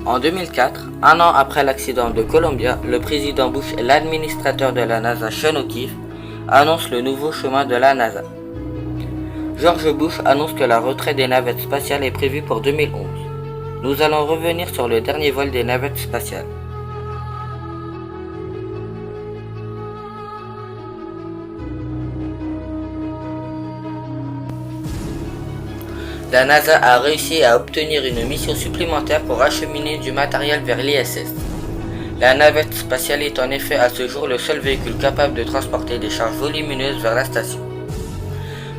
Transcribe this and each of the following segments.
En 2004, un an après l'accident de Columbia, le président Bush et l'administrateur de la NASA Sean O'Keefe annoncent le nouveau chemin de la NASA. George Bush annonce que la retraite des navettes spatiales est prévue pour 2011. Nous allons revenir sur le dernier vol des navettes spatiales. La NASA a réussi à obtenir une mission supplémentaire pour acheminer du matériel vers l'ISS. La navette spatiale est en effet à ce jour le seul véhicule capable de transporter des charges volumineuses vers la station.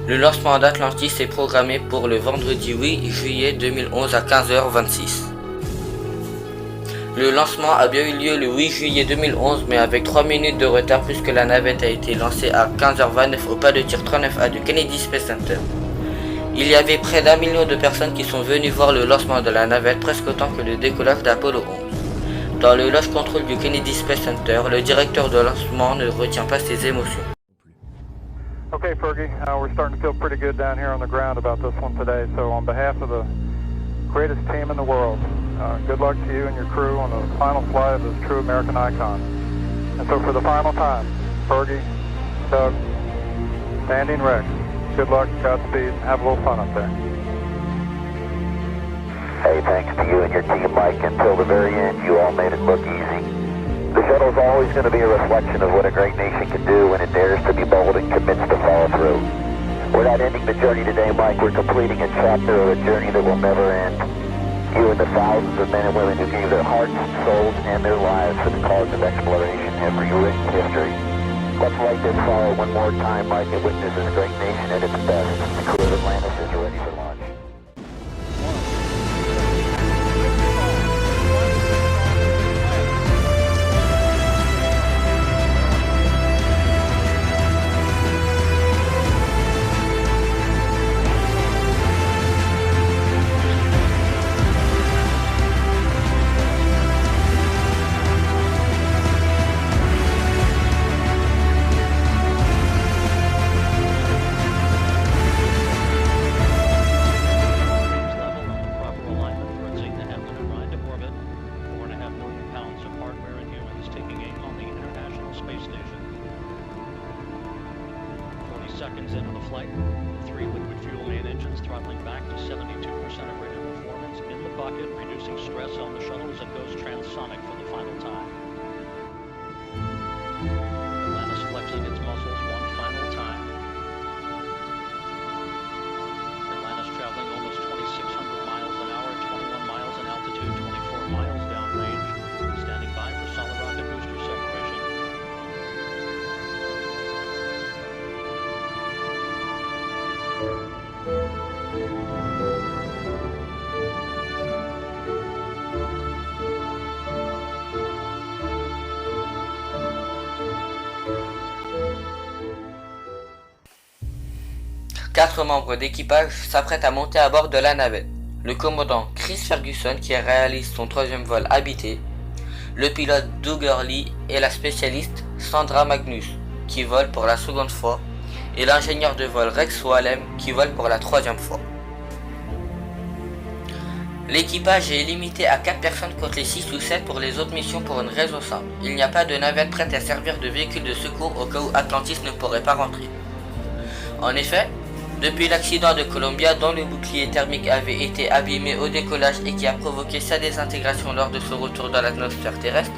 Le lancement d'Atlantis est programmé pour le vendredi 8 juillet 2011 à 15h26. Le lancement a bien eu lieu le 8 juillet 2011 mais avec 3 minutes de retard puisque la navette a été lancée à 15h29 au pas de tir 39A du Kennedy Space Center. Il y avait près d'1 million de personnes qui sont venues voir le lancement de la navette presque autant que le décollage d'Apollo 11. Dans le Launch Control du Kennedy Space Center, le directeur de lancement ne retient pas ses émotions. Okay, Fergie, we're starting to feel pretty good down here on the ground about this one today. So on behalf of the greatest team in the world, good luck to you and your crew on the final flight of this true American icon. And so for the final time, Fergie, Doug, Sandy and Rex, good luck, Godspeed, have a little fun up there. Hey, thanks to you and your team, Mike. Until the very end, you all made it look easy. The shuttle's always going to be a reflection of what a great nation can do when it dares to be bold and commits to follow through. We're not ending the journey today, Mike. We're completing a chapter of a journey that will never end. You and the thousands of men and women who gave their hearts, souls, and their lives for the cause of exploration have rewritten history. Let's light this fire one more time, Mike, and witness this great nation at its best. The crew of Atlantis is ready for launch. Seconds into the flight, 3 liquid fuel main engines throttling back to 72% of rated performance in the bucket, reducing stress on the shuttle as it goes transonic for the final time. Atlantis flexing its muscles one final time. Atlantis traveling almost 2,600 miles an hour, 21 miles in altitude, 24 miles downrange, standing by for solid rocket booster separation. Quatre membres d'équipage s'apprêtent à monter à bord de la navette. Le commandant Chris Ferguson qui réalise son 3e vol habité, le pilote Doug Hurley et la spécialiste Sandra Magnus qui vole pour la 2e fois et l'ingénieur de vol Rex Walem qui vole pour la 3e fois. L'équipage est limité à 4 personnes contre les 6 ou 7 pour les autres missions pour une raison simple. Il n'y a pas de navette prête à servir de véhicule de secours au cas où Atlantis ne pourrait pas rentrer. En effet, depuis l'accident de Columbia dont le bouclier thermique avait été abîmé au décollage et qui a provoqué sa désintégration lors de son retour dans l'atmosphère terrestre,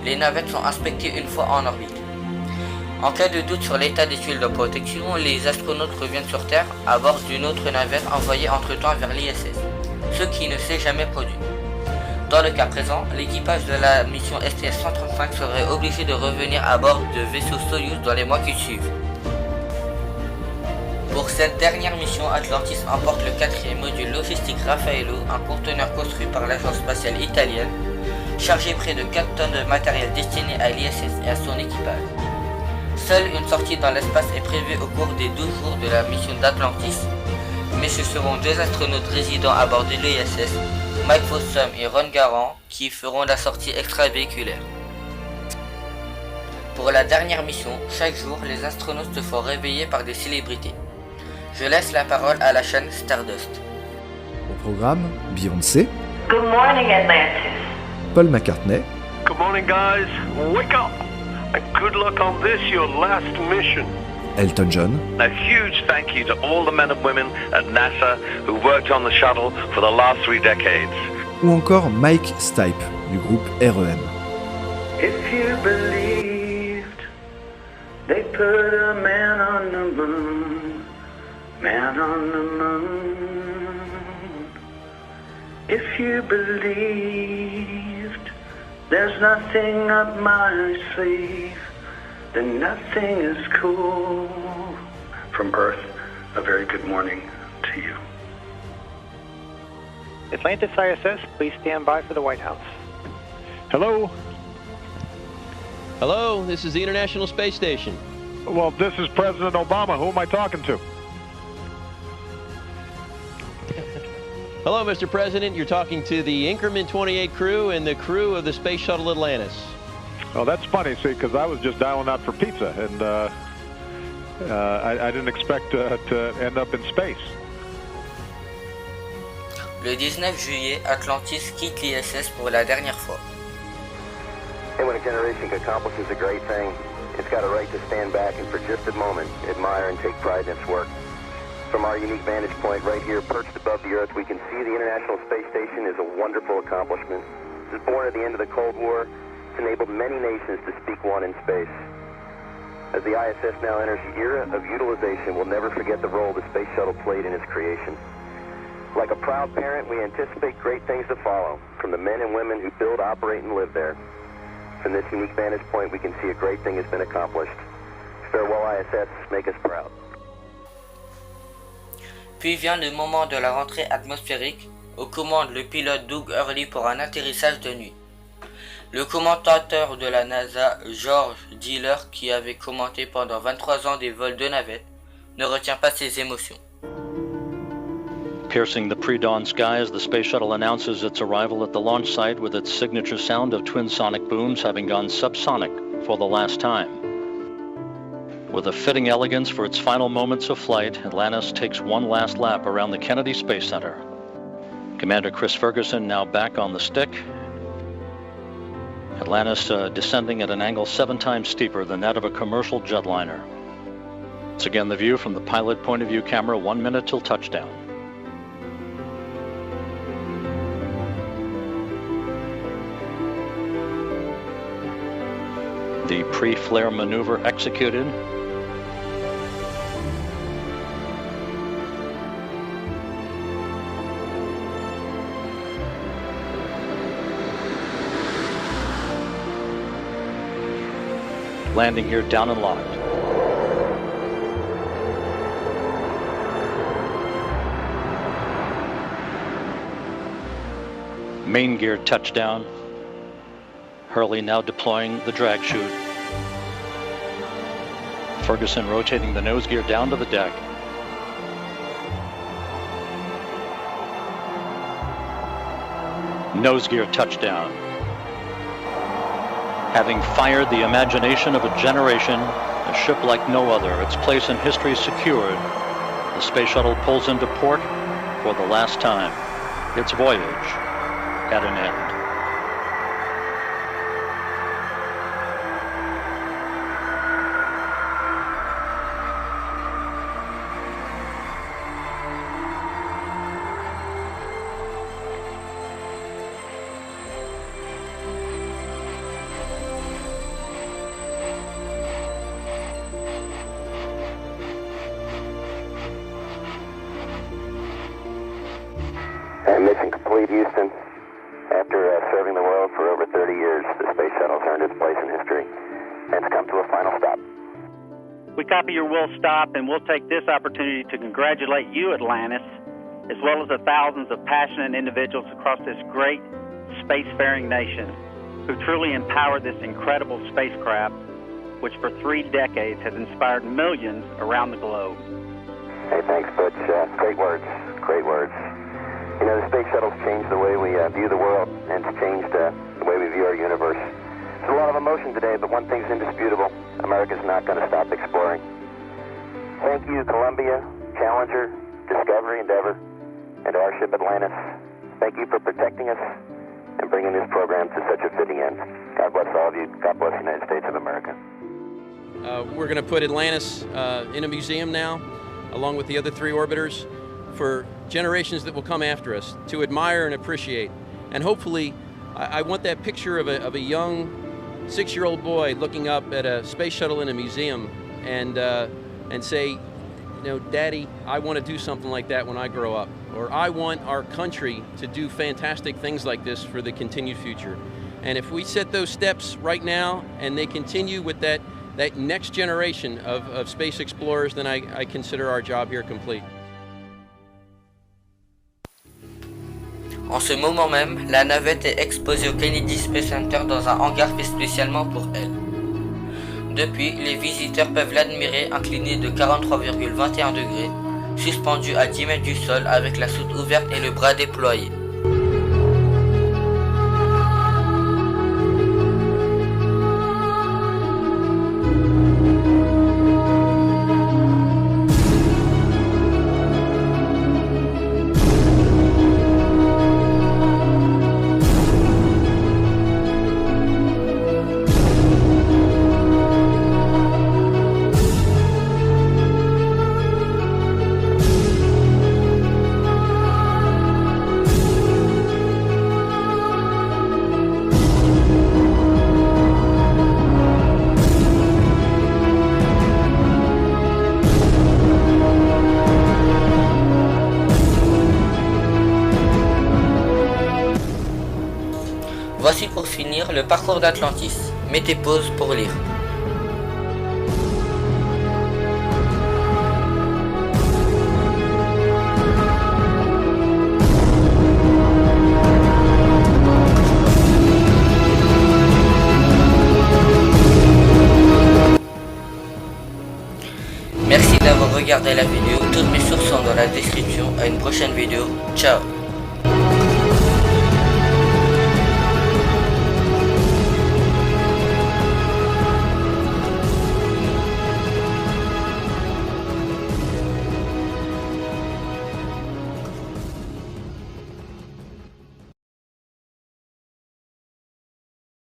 les navettes sont inspectées une fois en orbite. En cas de doute sur l'état des tuiles de protection, les astronautes reviennent sur Terre à bord d'une autre navette envoyée entre-temps vers l'ISS, ce qui ne s'est jamais produit. Dans le cas présent, l'équipage de la mission STS-135 serait obligé de revenir à bord de vaisseaux Soyuz dans les mois qui suivent. Pour cette dernière mission, Atlantis emporte le 4e module logistique Raffaello, un conteneur construit par l'agence spatiale italienne, chargé près de 4 tonnes de matériel destiné à l'ISS et à son équipage. Seule une sortie dans l'espace est prévue au cours des 12 jours de la mission d'Atlantis, mais ce seront 2 astronautes résidant à bord de l'ISS, Mike Fossum et Ron Garand, qui feront la sortie extravéhiculaire. Pour la dernière mission, chaque jour, les astronautes se font réveiller par des célébrités. Je laisse la parole à la chaîne Stardust. Au programme, Beyoncé, Good morning, Atlantis. Paul McCartney, Good morning, guys. Wake up! And good luck on this, your last mission. Elton John, A huge thank you to all the men and women at NASA who worked on the shuttle for the last 3 decades. ou encore Mike Stipe du groupe REM. If you believed they put a man on the moon, man on the moon. If you believed there's nothing up my sleeve, then nothing is cool. From Earth, a very good morning to you. Atlantis ISS, please stand by for the White House. Hello? Hello, this is the International Space Station. Well, this is President Obama. Who am I talking to? Hello, Mr. President. You're talking to the Increment 28 crew and the crew of the Space Shuttle Atlantis. Oh, that's funny, see, because I was just dialing out for pizza, and I didn't expect to end up in space. Le 19 juillet, Atlantis quitte l'ISS pour la dernière fois. And when a generation accomplishes a great thing, it's got a right to stand back and for just a moment admire and take pride in its work. From our unique vantage point right here, perched above the Earth, we can see the International Space Station is a wonderful accomplishment. It was born at the end of the Cold War. It's enabled many nations to speak one in space. As the ISS now enters the era of utilization, we'll never forget the role the Space Shuttle played in its creation. Like a proud parent, we anticipate great things to follow from the men and women who build, operate, and live there. From this unique vantage point, we can see a great thing has been accomplished. Farewell ISS, make us proud. Puis vient le moment de la rentrée atmosphérique, aux commandes le pilote Doug Hurley pour un atterrissage de nuit. Le commentateur de la NASA, George Diller, qui avait commenté pendant 23 ans des vols de navettes, ne retient pas ses émotions. Piercing the pre-dawn skies, the space shuttle announces its arrival at the launch site with its signature sound of twin sonic booms having gone subsonic for the last time. With a fitting elegance for its final moments of flight, Atlantis takes one last lap around the Kennedy Space Center. Commander Chris Ferguson now back on the stick. Atlantis descending at an angle 7 times steeper than that of a commercial jetliner. It's again the view from the pilot point of view camera 1 minute till touchdown. The pre-flare maneuver executed. Landing here down and locked. Main gear touchdown. Hurley now deploying the drag chute. Ferguson rotating the nose gear down to the deck. Nose gear touchdown. Having fired the imagination of a generation, a ship like no other, its place in history secured, the space shuttle pulls into port for the last time. Its voyage at an end. Mission complete, Houston. After serving the world for over 30 years, the space shuttle's earned its place in history, and it's come to a final stop. We copy your will stop, and we'll take this opportunity to congratulate you, Atlantis, as well as the thousands of passionate individuals across this great spacefaring nation who truly empowered this incredible spacecraft, which for 3 decades has inspired millions around the globe. Hey, thanks, Butch. Great words. Great words. You know, the space shuttle's changed the way we view the world, and it's changed the way we view our universe. There's a lot of emotion today, but one thing's indisputable. America's not going to stop exploring. Thank you, Columbia, Challenger, Discovery, Endeavour, and our ship Atlantis. Thank you for protecting us and bringing this program to such a fitting end. God bless all of you. God bless the United States of America. We're going to put Atlantis in a museum now, along with the other 3 orbiters, for generations that will come after us to admire and appreciate. And hopefully, I want that picture of a young 6-year-old boy looking up at a space shuttle in a museum and say, you know, Daddy, I want to do something like that when I grow up. Or I want our country to do fantastic things like this for the continued future. And if we set those steps right now and they continue with that next generation of space explorers, then I consider our job here complete. En ce moment même, la navette est exposée au Kennedy Space Center dans un hangar fait spécialement pour elle. Depuis, les visiteurs peuvent l'admirer incliné de 43,21 degrés, suspendu à 10 mètres du sol avec la soute ouverte et le bras déployé. Voici pour finir le parcours d'Atlantis. Mettez pause pour lire. Merci d'avoir regardé la vidéo. Toutes mes sources sont dans la description. À une prochaine vidéo. Ciao.